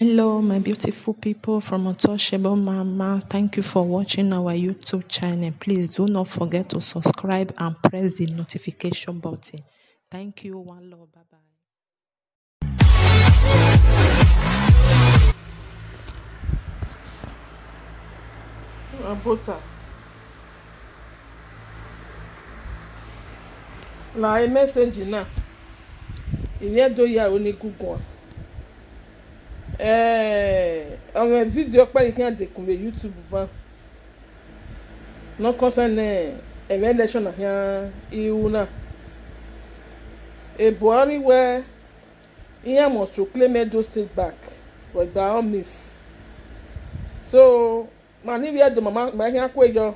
Hello, my beautiful people from Untouchable Mama. Thank you for watching our YouTube channel. Please do not forget to subscribe and press the notification button. Thank you. One love. Bye bye. Butter. Na a message na. Ìyẹn do ya oni Google. On video pa ikan de kun YouTube ba. No concern election here EU na. A Buhari where he must to claim Edo State back, but by all means. So, mani we had the mama my here kwejo.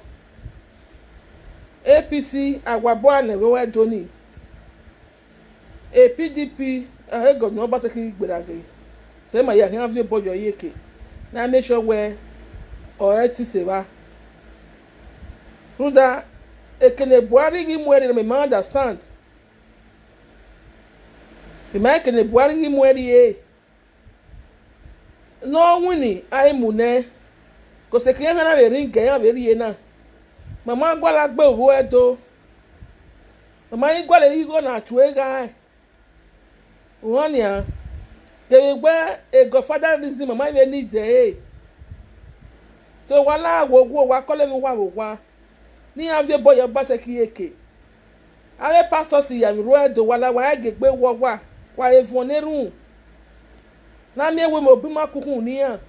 APC agwabo na we Edo ni. A PDP go no obaseki gbedage. Say my here have the bojo yeke. Na make sure where or eti seva. Ruda ekene Buhari gi mwere me understand. The man can Buhari gi mwere no wini ai mune ko se kiyan na be ring yan be ri na mama gwala gbe owo Edo mama yi gwale yi go na tuwe ga won ya de gbe e go father reason mama be need so wala wo wa kole mi wa ni avie boy obaseki eke ave pastor si ya mi ro Edo wala wa ge gbe wo wa evon nerun na mi ewe mo bi makukun ni yan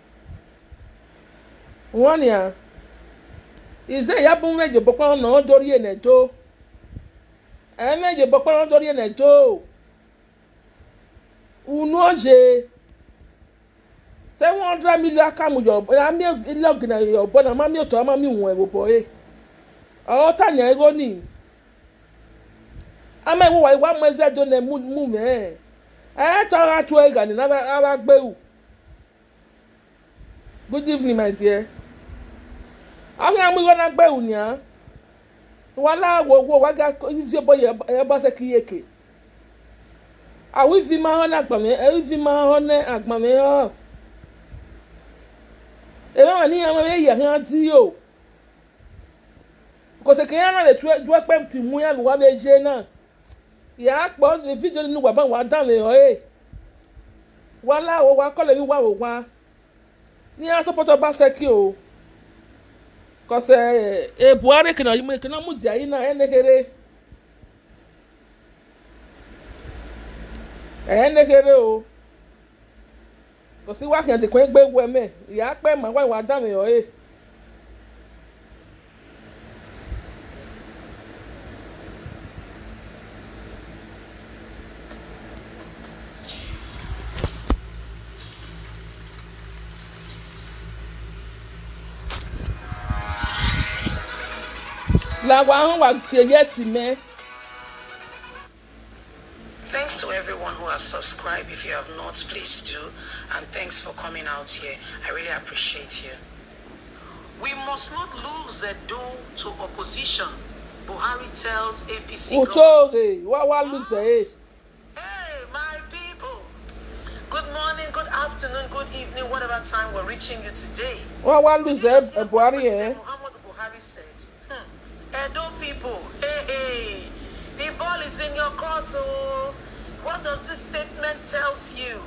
won ya ize ya bu meje bopo na dori Enedo meje bopo na dori Enedo unu oje 700 million akamu yo na mi ilogina yo bona ma mi oto ma mi won ebo boy o tanya ego ni ama ewo wa mo Edo na mu me tọ́ra tó ẹ̀gà ní náà gbẹ́wù. Good evening, my dear. Àwọn amúgbó náà gbẹ́wù ní à. Wọ́n láwọ̀ owó wájú ìfẹ́ bọ́ yẹ bọ́ sẹ́kì yékè. Àwọn ìfẹ́ máa hàn àgbàmì hàn. Èmi wà ní àwọn ẹ̀yà hàn tí yóò. Kò sì kéèyàn náà lè dúró pẹ́ tì mú yàrá wà bẹ́ẹ̀ ṣe náà. Ya kpo video ni wa ba wa dan le o wala o wa kole mi wa ni a support obaseki o cause Buhari kana yi kana mu dia yi na enekere o cause wa kan de ko gbe wo me ya pe ma wa dan le o Thanks to everyone who has subscribed. If you have not, please do. And thanks for coming out here. I really appreciate you. We must not lose Edo to opposition. Buhari tells APC government. Hey, my people. Good morning, good afternoon, good evening, whatever time we're reaching you today. Buhari Muhammad Buhari said, Edo people, hey, the ball is in your court. Oh. What does this statement tells you?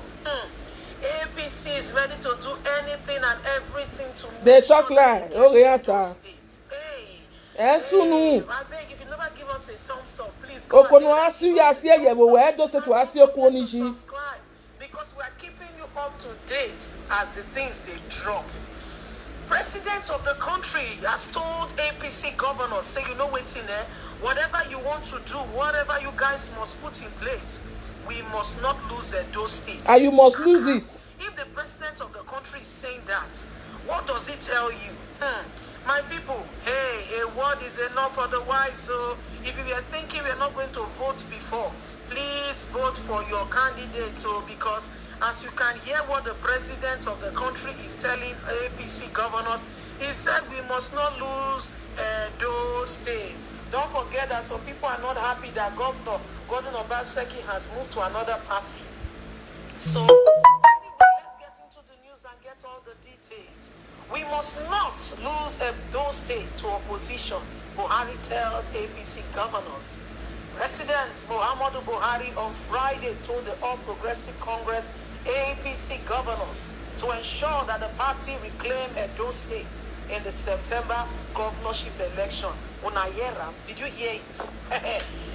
APC is ready to do anything and everything to they talk like I beg, if you never give us a thumbs up, please go and subscribe, because we are keeping you up to date as the things they drop. President of the country has told APC governors, say, you know what's in there, whatever you want to do, whatever you guys must put in place, we must not lose Edo State. And you must lose it. If the president of the country is saying that, what does it tell you? My people, hey, a word is enough otherwise. So if you were thinking we're not going to vote before, please vote for your candidate. So because as you can hear what the president of the country is telling APC governors, he said we must not lose Edo State. Don't forget that some people are not happy that Governor Obaseki has moved to another party. So anyway, let's get into the news. must not lose Edo State to opposition, Buhari tells APC governors. President Muhammadu Buhari on Friday told the All Progressive Congress APC governors to ensure that the party reclaim Edo State in the September governorship election. Unayera, did you hear it?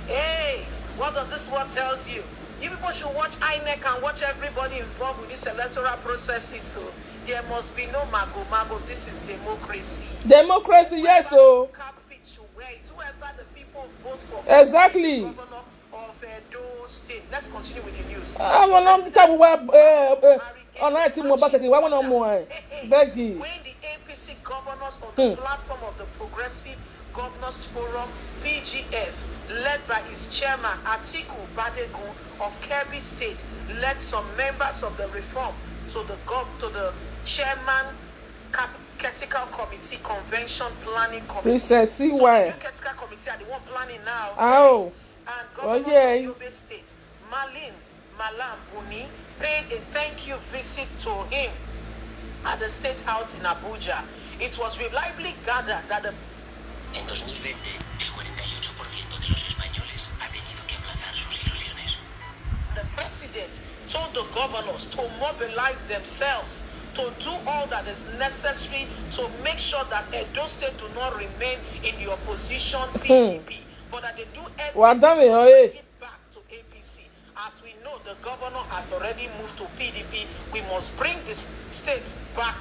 Hey, what does this word tells you? You people should watch INEC and watch everybody involved with this electoral processes. So there must be no mago. This is democracy. Democracy, yes, so. Whoever the people vote for. Exactly. Governor of Edo State. Let's continue with the news. I want to talk about on obaseki. Why want more? Becky. When the APC governors on the platform of the Progressive Governors Forum (PGF), led by its chairman Atiku Badegun of Kebbi State, led some members of the reform to the chairman Critical Committee Convention Planning Committee. See so why? The Critical Committee are the one planning now. Oh. And Governor of Yobe State, Malam Buni, paid a thank you visit to him at the State House in Abuja. It was reliably gathered that the En 2020, el 48% de los españoles ha tenido que aplazar sus ilusiones. The president told the governors to mobilize themselves to do all that is necessary to make sure that Edo State do not remain in the opposition PDP, but that they do everything to bring it back to APC. As we know, the governor has already moved to PDP. We must bring this state back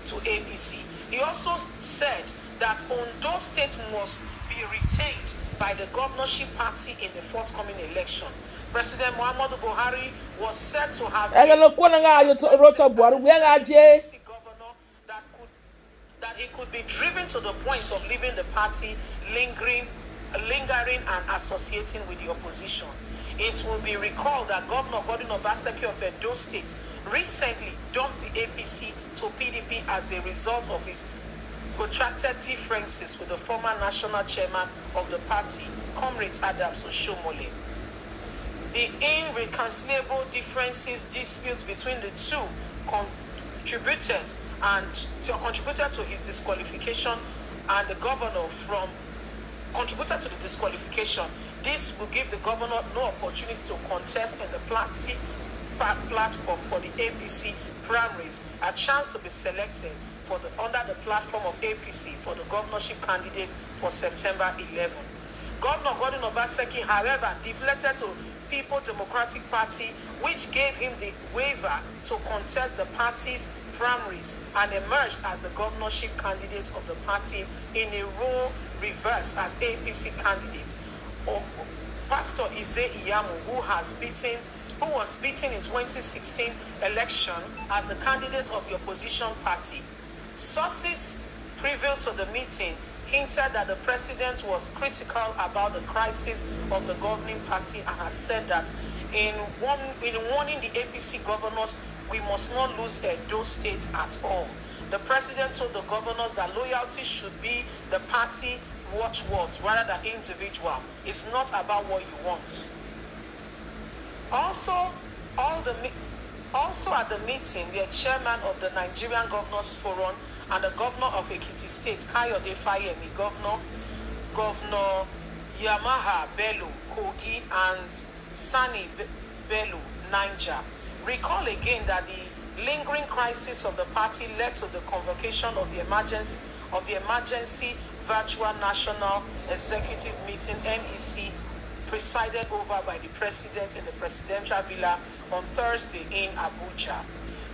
to APC. He also said that Ondo State must be retained by the governorship party in the forthcoming election. President Muhammadu Buhari was said to have been the governor that he could be driven to the point of leaving the party, lingering and associating with the opposition. It will be recalled that Governor Godwin Obaseki of Edo State recently dumped the APC to PDP as a result of his protracted differences with the former national chairman of the party, Comrade Adams Oshomole. The irreconcilable disputes between the two contributed to his disqualification, and the governor contributed to the disqualification. This will give the governor no opportunity to contest in the platform for the APC primaries, a chance to be selected under the platform of APC for the governorship candidate for September 11. Governor Godwin Obaseki, however, deflected to People Democratic Party, which gave him the waiver to contest the party's primaries, and emerged as the governorship candidate of the party in a role reverse as APC candidate. Pastor Ize Iyamu, who was beaten in 2016 election as the candidate of the opposition party. Sources preview to the meeting hinted that the president was critical about the crisis of the governing party and has said that in warning the APC governors, we must not lose Edo State at all. The president told the governors that loyalty should be the party watchwords rather than individual. It's not about what you want. Also at the meeting, the chairman of the Nigerian Governors Forum and the governor of Ekiti State, Kayode Fayemi, Governor Yamaha Bello, Kogi, and Sani Bello, Niger. Recall again that the lingering crisis of the party led to the convocation of the emergency virtual national executive meeting (NEC), presided over by the president in the presidential villa on Thursday in Abuja.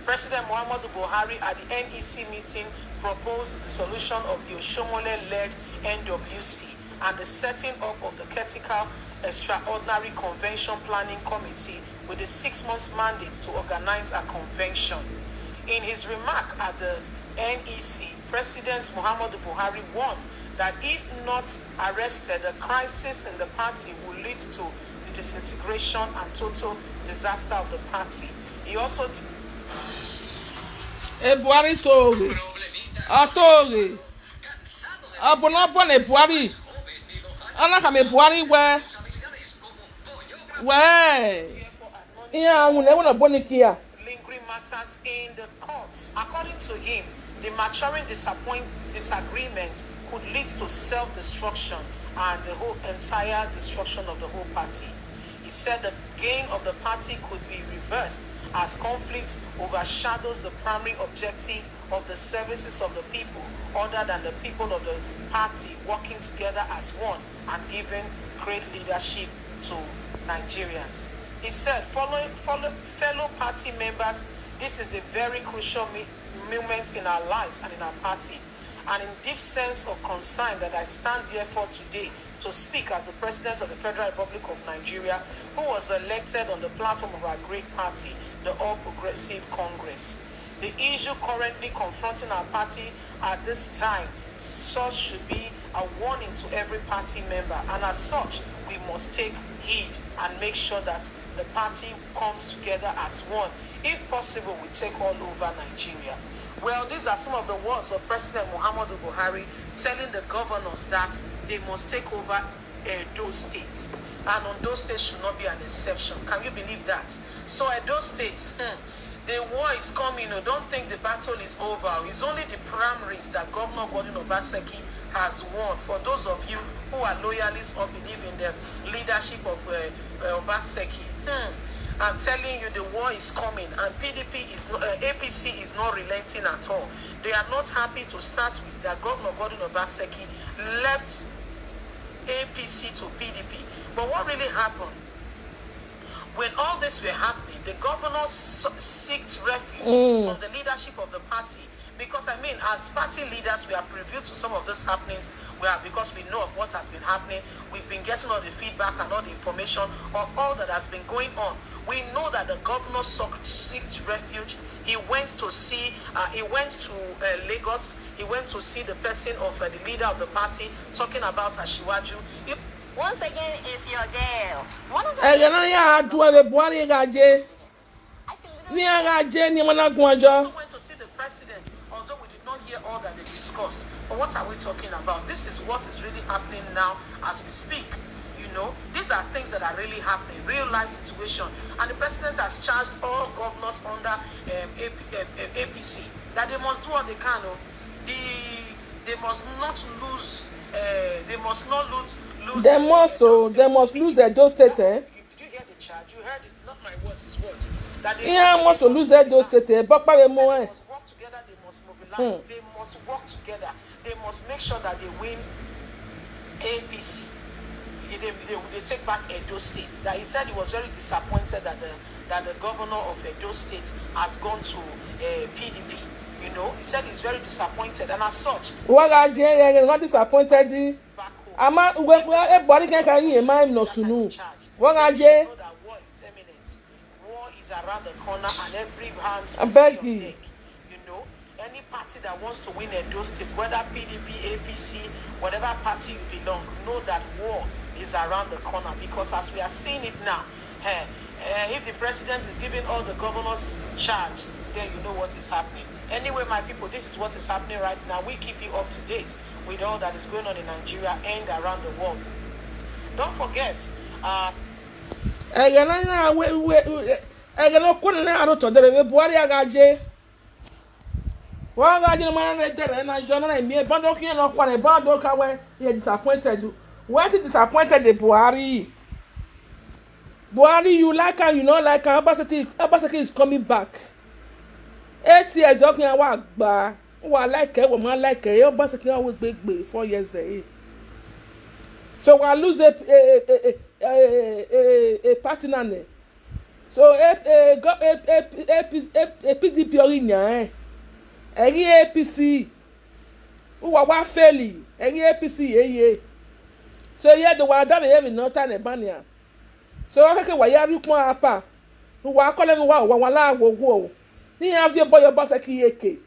President Muhammadu Buhari at the NEC meeting proposed the dissolution of the Oshomole-led NWC and the setting up of the Critical Extraordinary Convention Planning Committee with a 6-month mandate to organize a convention. In his remark at the NEC, President Muhammadu Buhari warned that if not arrested, the crisis in the party will lead to the disintegration and total disaster of the party. He also Buhari told Buhari Buhari lingering matters in the courts. According to him, The maturing disagreements could lead to self-destruction and the whole entire destruction of the whole party. He said the gain of the party could be reversed as conflict overshadows the primary objective of the services of the people, other than the people of the party working together as one and giving great leadership to Nigerians. He said, fellow party members, this is a very crucial moment in our lives and in our party. And in deep sense of concern that I stand here for today to speak as the President of the Federal Republic of Nigeria, who was elected on the platform of our great party, the All Progressive Congress. The issue currently confronting our party at this time, such should be a warning to every party member, and as such, we must take heed and make sure that the party comes together as one. If possible, we take all over Nigeria. Well, these are some of the words of President Muhammadu Buhari telling the governors that they must take over those states. And on those states should not be an exception. Can you believe that? So at those states, the war is coming. Don't think the battle is over. It's only the primaries that Governor Godwin Obaseki has won. For those of you who are loyalists or believe in the leadership of Obaseki, I'm telling you, the war is coming, and APC is not relenting at all. They are not happy to start with that Governor Godwin Obaseki left APC to PDP. But what really happened? When all this were happening, the governors sought refuge from the leadership of the party. Because, I mean, as party leaders, we are privy to some of these happenings because we know of what has been happening. We've been getting all the feedback and all the information of all that has been going on. We know that the governor sought refuge. He went to see, Lagos. He went to see the person of the leader of the party, talking about Ashiwaju. Once again, it's your girl. One of the I can also went to see the president, although we did not hear all that they discussed. But what are we talking about? This is what is really happening now as we speak. These are things that are really happening, real life situation. And the president has charged all governors under APC that they must do what they can. They must not lose. They must not lose. They must lose Edo State. Did you hear the charge? You heard it. Not my words, his words. That they Must lose Edo State. But they must work together. They must mobilize. They must work together. They must make sure that they win APC. They take back Edo State. That he said he was very disappointed that the governor of Edo State has gone to PDP. He said he's very disappointed, and as such, not disappointed. back home. Everybody can no sunu. War is imminent. War is around the corner, and every hand's I beg you. deck. Any party that wants to win Edo State, whether PDP, APC, whatever party you belong, know that war is around the corner. Because as we are seeing it now, if the president is giving all the governors charge, then you know what is happening. Anyway, my people, this is what is happening right now. We keep you up to date with all that is going on in Nigeria and around the world. Don't forget, disappointed the Buhari, you like her, you not like her. Obaseki is coming back. 8 years, okay, I like her, woman like her. Obaseki always big 4 years. So we lose a partner. So a PDP original, APC. Who are failing? APC, So yeah, the one that have no time bania. So I can why you come up. Who are calling me wow. Ni have your boy Obaseki yeke.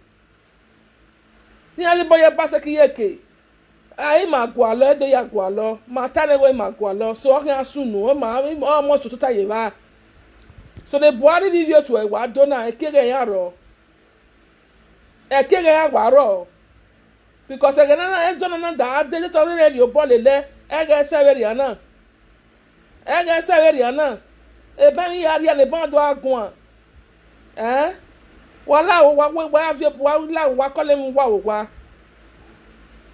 Ai magwalo edo ya gwalo. Matane we magwalo. So I can asunu almost to tayewa. So the Buhari video to a wadona ekege yaro. Ekege ya gwaro. Because again na that they tell radio bolele ege severiana. E ba mi yari le ban do agun. wala wa avie wa la wa kole mu wa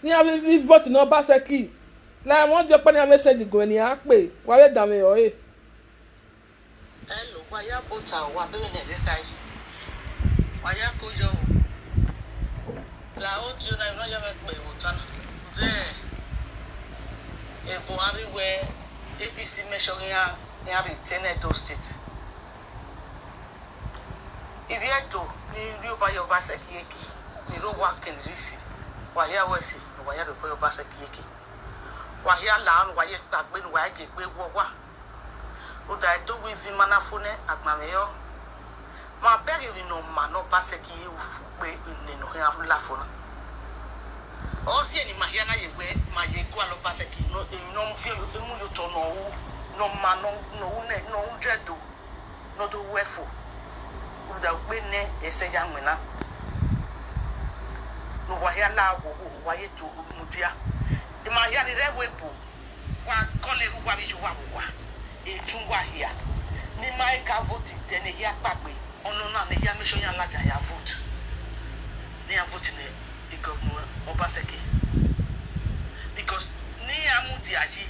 ni ave vote no obaseki la won je pe ni ave send go ni a pe wa ye da me o e hello wa ya bota wa be ne de sai wa ya ko yo la o ti na no ya me pe o tan de e Buhari we APC measure ya retain Edo State ibi Edo ni ri oba yo obaseki eki ni ro wa ken risi wa ya wesi wa ya ro obaseki eki wa ya la an wa ye gbagbe ni wa je gbe wo wa o da do wi vi manafone agmameyo ma beri wi no ma no obaseki e fu pe ni no ya la fona o si eni ma ya na ye we ma ye ko alo obaseki no e no mu fi mu yo to no ma no ne no dredo no do wefo o da gbe ne ese ya nwena no wa ya la wo wa ye to mutia e ma ya ni rewe bu wa kole ru wa bi ju wa e tun wa hia ni ma e ka vote te ne ya pagbe ono na ne ya mission ya laja ya vote ni ya vote ne e governor Obaseki because ni amuti aji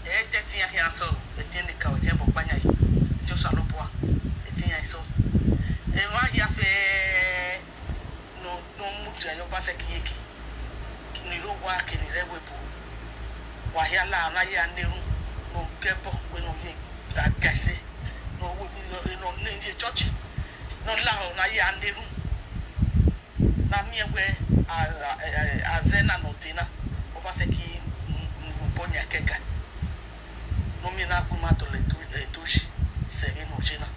e teti ya hia so e ti ni ka o ti bo panya yi e ti o so alopoa e ti ya so e wa ya fe no muti ya Obaseki yeki ni ro wa ke ni rewe bu wa hia la na ya neru no kebo we no ye agase no ne church no la na ya neru na mi we azena no tina Obaseki mponya keka no mi na kuma to le tushi se no china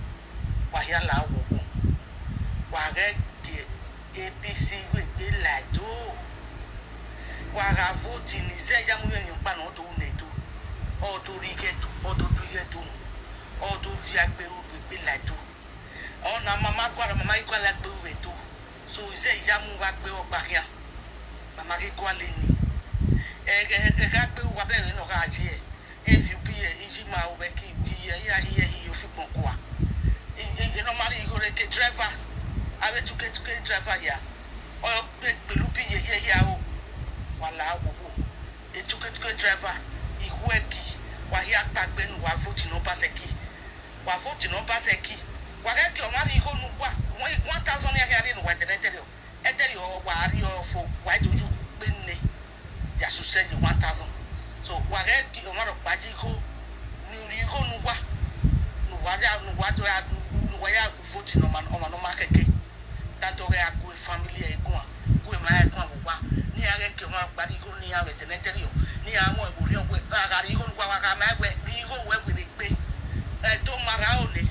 wa hia la wo wa ge APC we be la do wa ga vote ni se ya mu yen pa no to ne to o to rigeto o to rigeto o to via pe o be la do o na mama kwa mama ikwa la pe we to so se ya mu wa pe o pa kia mama ke kwa le ni e ga pe wa be no ga ji e fi bi e ji ma o be ki bi ya o fi pon kwa e no mari go re ke drivers ave to get driver ya o pe pelu bi ye ya o wala wo e to get driver iweki wa hia pagbe nu wa vote no Obaseki wa vote no Obaseki wa ga ki o mari go nu gba 1000 ya hia ni wa eteri o wa ri o fo wa doju pe nne ya su se 1000 so wa ga ki o mari paji go ni ri go nu gba nu wa do ya nu wa ya vote no man o ma no makeke tanto ga ku family e ko ku ma e ko wa ni ya ke ma pari go ni ya eteri o ni ya mo e buri o we ga ri go nu wa ga ma we ni go we we pe e to mara o le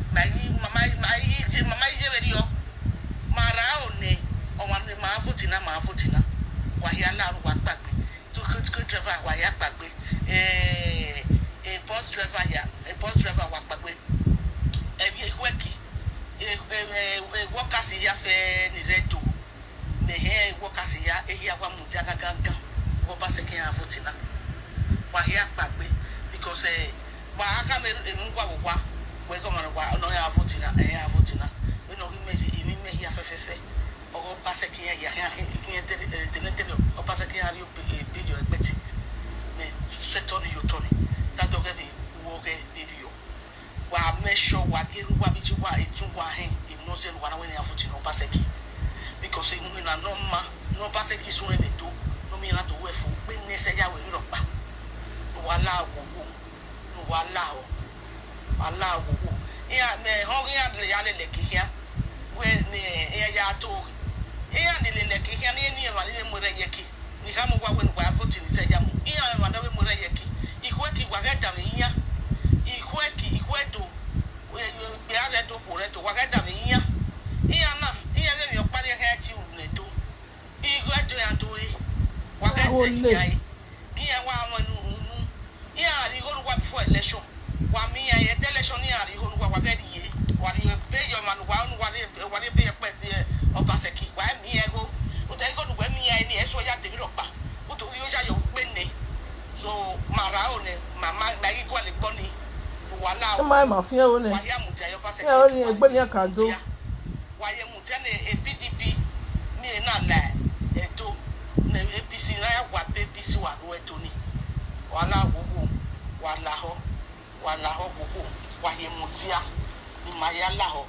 mama je we ri o mara o ne o wa ni ma fotina wa ya la ru wa pagbe to driver wa ya pagbe bus driver wa pagbe e bi weki workers ya fe ni reto ne he workers ya ya wa mu ja gangan Obaseki ya fotina wa ya pagbe because wa aka me ngwa we go man wa no ya fotina we no gi meji imi me ya fefefe Obaseki ya ki Obaseki ya ri bi yo egbeti me setoni yo toni that do get the wo ge video wa make sure wa geru wa bi ji wa etun wa hen if no say wa na we ya fotina Obaseki because we na no Obaseki so e to no mi na to we fo pe ni se ya we ro pa wala wo ya me ho ya le ya le ki ya we ni ya to ya ni le ki ya ni ma le mo re ye ki ni ka mo wa we wa vote ni se ya mo ya ma na we mo re ye ki ikwe ki wa ga ta mi ya ikwe to we ya le to ko re to wa ga ta mi ya ya le mi o pa re ha ti u ne to ikwe to ya to e wa ga se ki ai ya wa mo nu ya ri go wa before election wa mi ya election ya ri go wa ga ri ye wa ri be yo man wa ri be pe ti Obaseki wa mi ya go o da go wa mi ya ni e so ya te mi ro pa o to ri o ya yo pe ne so mara o ne mama na yi kwa le gbo ni wa la o ma fi o ne wa ya mu ja Obaseki ya o ni egbe ni aka do wa ye mu ja ne mutia ni mayala ho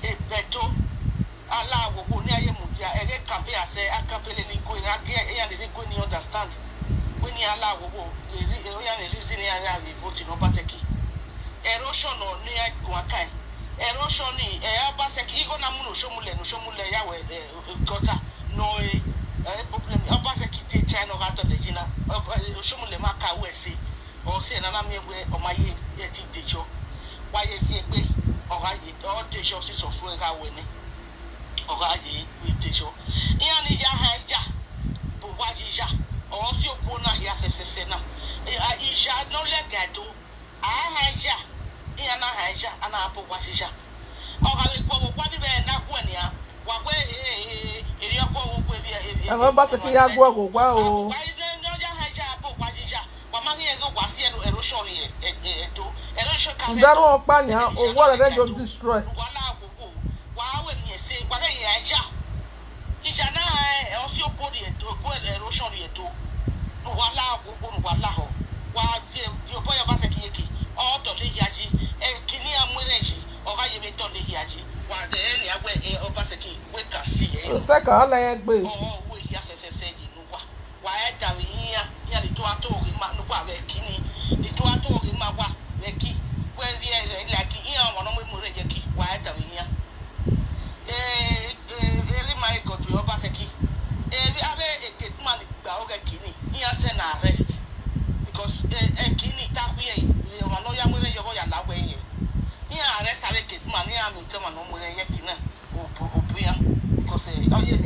e beto ala wo ni aye mutia e dey campaign ase akapele ni go na ge e ya dey go ni understand when you ala wo e ya ni reason ya ya vote no obaseki erosion no ni kwa kai erosion ni obaseki igo na mu no shomule ya we gota no problem obaseki te China ga to le jina shomule maka we si o se na na mi we o maye e ti dejo wa ye si pe o ga ye o dejo si so fu ga we ni o ga ye we dejo iya ni ya ha ja bo wa ji ja o si oku na ya sesese na ija no le gado a ha ja iya na ha ja ana bo wa ji ja o ga le gbo wa ni be na ku ni a wa gbe eri akwo wo gbe bi àwọn bá ṣe kí ya gbọ́ kò gbá o. Njaru ọ̀pá ni owó rẹ̀ jọ destroy. Sẹ́kà ọ̀la yẹn gbé. Arrest because kini takwe no ya mwere yobo ya lawe ye ni arrest ave kitman ni am tell no mwere ye kina obuya because oye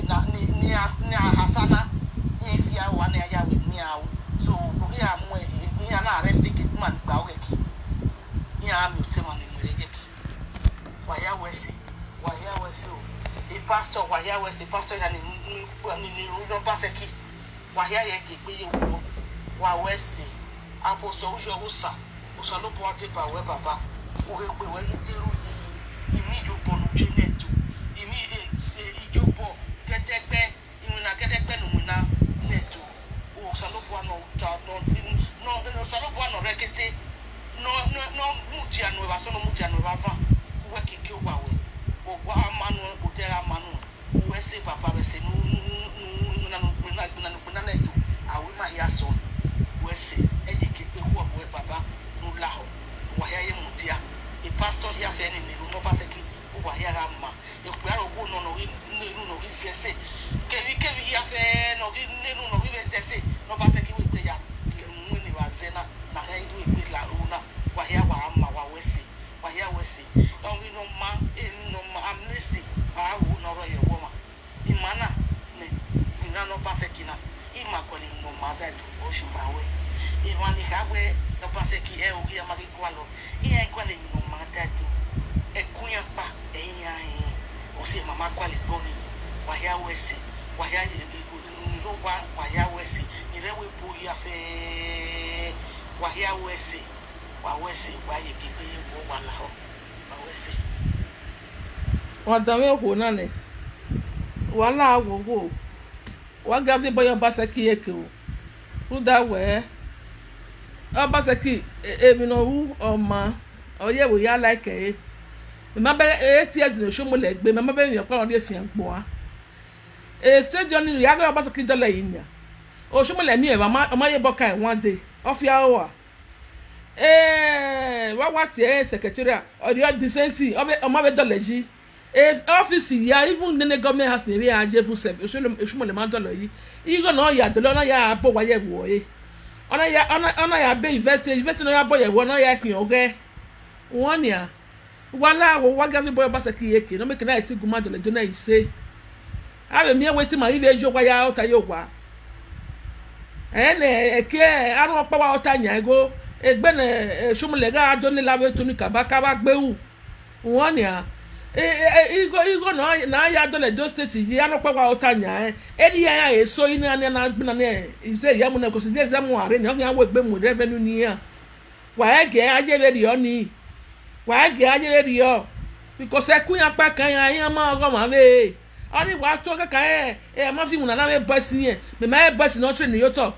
ni hasana ni fia wa na ya we ni awo so ya mo ni na arrest kitman gba o ki ni am tell no mwere ye ki wa ya wese o e pastor wa ya wese pastor ya ni ru obaseki wa ya ye ki pe yo wa wese apostle usa lo bo ate ba we baba o he pe we deru imi jo bonu jenetu imi se ijobo ketegbe imi na ketegbe no na netu o so lo bo no ta no so lo bo no rekete no mutia no ba so no mutia no ba fa we kike wa we o wa manu o tera manu we se papa we se no na netu awi ma ya so wese ejike pe wo bo baba no la ho wa ya ye mutia e pastor ya fe ni no obaseki wa ya ga ma e ku ara owo no sese kevi ya fe no vi be sese no obaseki we pe ya mu ni wa zena na ha ndu e pe la una wa ya wa ma wa wese don we no ma amnesi ba wo no ro ye wo ma imana ne ina no obaseki na ima kwani no mada tu oshumawe iwani kawe no paseki o ya magikwalo iya kwani no mada tu ekunya pa eya o se mama kwali boni wa ya wese wa ya ni wa ya wese ni rewe bu ya fe wa ya wese wa ye kipe wo wala ho wa wese wa dame ho na ne wala wo wa gavi boy obaseki eke o ruda we obaseki emi no hu oma oye wo ya like e me be 8 years no show mo le gbe me be yan pa on dey fian gbo a stadium ni ya ga obaseki dollar yin ya o show mo le mi e ma ye boka one day of ya hour what secretariat or the decent o ma be dollar ji office ya even the government has to be aje for self so le ma dollar yi igo no ya dollar na ya bo wa ye wo e ona ya be invest no ya bo ye wo no ya kin oge won ya wala wo wa gavi boy obaseki eke no make na iti guma dollar do na you say ave mi wetin ma ibe ejo kwa ya ota yo kwa ene eke anu pa wa ota nya ego egbe na shumule ga do ni lawe to ni kabaka ba gbewu won ya igo na ya dollar do state yi anu pa wa ota nya eni ya eso ina na gbina na ize ya mu na ko se je mu are ni o yan wo egbe mu revenue ni ya wa ege aje le ri oni wa ege aje le ri o because ekun ya pa kan yan ma ogo ma le ani wa to kaka ma fi una na me boss yen me ma boss no train yo to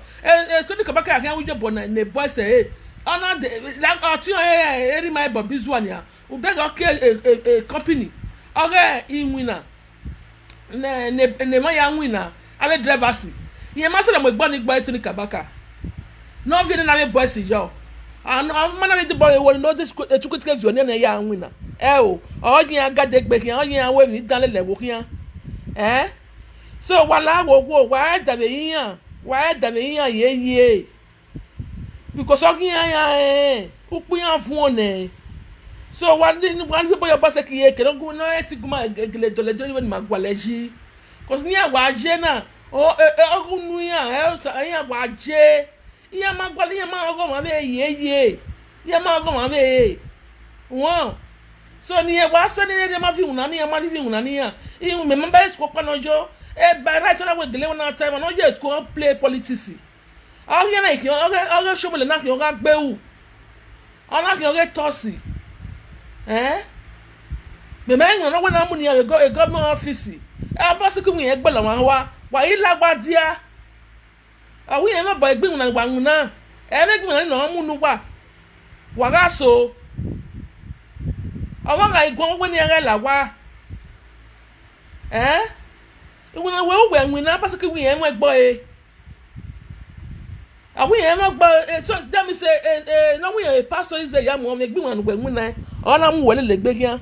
to ni kabaka kan wujo bo na ne boss ona de like o ti eri my bobi zuania ubega a company oge inwina ne ma ya nwina ale drivers ye ma se na mo gbo ni gbo etuni kabaka no vi na me boys yo mana me de boy wo no de etukutike vi oni na ya nwina o ojin agade gbe kian ojin awe ni dan le wo kian so wala wo wa dabe yan ye because ojin ya upin yan fun one so one fi boy obaseki ye ke no go no eti guma gele dole dole ni magwaleji cause ni agwa je na ogunu yan agwa je iya magwale yan ma ogo ma be ye ya ma ogo ma be won so ni e wa so ni de ma fi una ni ma fi una ni yan e me mba school pa no jo by right na we gele na time no je school play politics o yan na ki o show me na ki o ga gbewu ona ki o ge tosi me me no we na mu ni a government office abasiku mu ye gbela wa ilagba dia awu ye ma boy gbin na gba nuna me gbin na mu nu wa ga so awon ga igun we ni ere la wa iwu na we nwi na abasiku mu ye nwe gbo awu ye ma gbo so that me say no we pastor is ya mu me gbin na gba nuna ona mu wele le gbe kian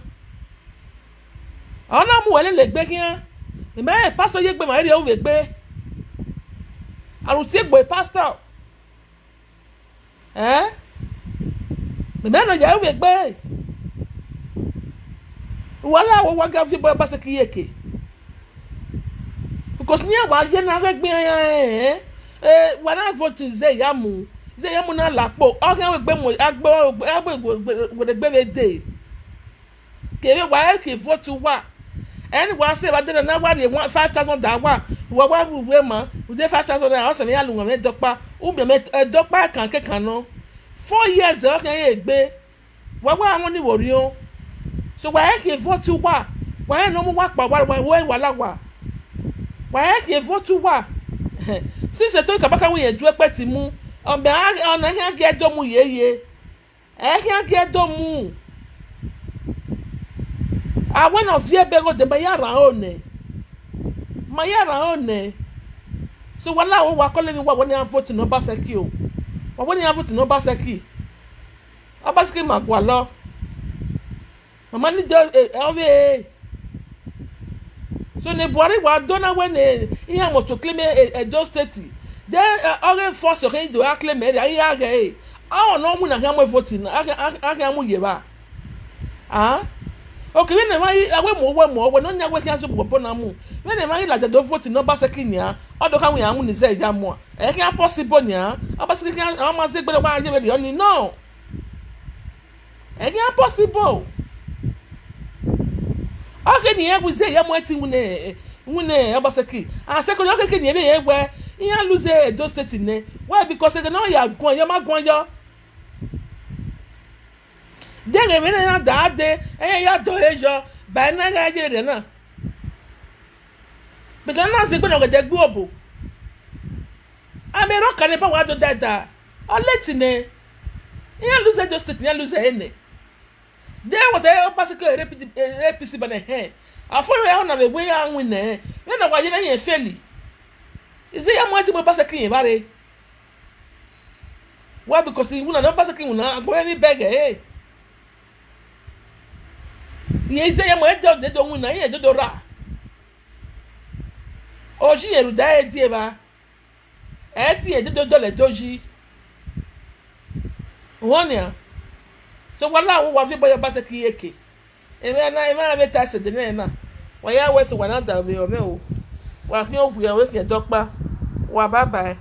me pastor ye gbe ma ri o we gbe aruti egbo pastor me no ya we gbe wala wo wa ga fi boy obaseki yeke because ni awa je na gbe yan wa na vote ze ya mu na lapo o kan we gbe mo agbo we gbe we dey kebe wa ke vote wa any wa say ba de na wa dey 5,000 da wa we ma we dey 5,000 na o se me alu me dopa u be me dopa kan no 4 years o kan ye gbe wa awon ni wori o so wa ke vote wa no mu wa pa wa la wa ke vote wa since to kabaka we ye ju epe ti mu on be on here get do mu ye here get do mu I want to fear bego de mayara one so wala wo wa kole mi wa woni vote no obaseki o wa woni vote no obaseki magwa lo mama ni do so ne Buhari wa dona when he almost to claim a do state then all force okay do claim area here again no mu na ga mo vote na aga mu ye ba okay when awe mo no nya we kan so popo na mu when na ma la do vote no obaseki nia odo kan we amu ni se ja mo kan possible nia obaseki kan ma se gbe wa je be oni no kan possible okay ni e bu se ya mo ati mu ne obaseki second okay ni e be ye gbe yan lose Edo state ne why because they no ya gun yo ma gun yo dege me na da de ya do ejo ba na ga je de na be na se gbe no de gbe obo amero kan pa wa do dada o leti ne yan lose Edo state yan lose ene de what I obaseki repeat ba na aforo ya na be we ya nwi ne na wa je na yen feli is it ya mo obaseki yin bare why because you na obaseki una go any beg ye is ya mo de do nwi na yen do ra o ji eru da e die ba ti e do le doji wonia so wala wo wa fi boy obaseki yeke e na be ta se de na wa ya we so wa na da be o wa fi o bu ya we ke dopa wa bye bye.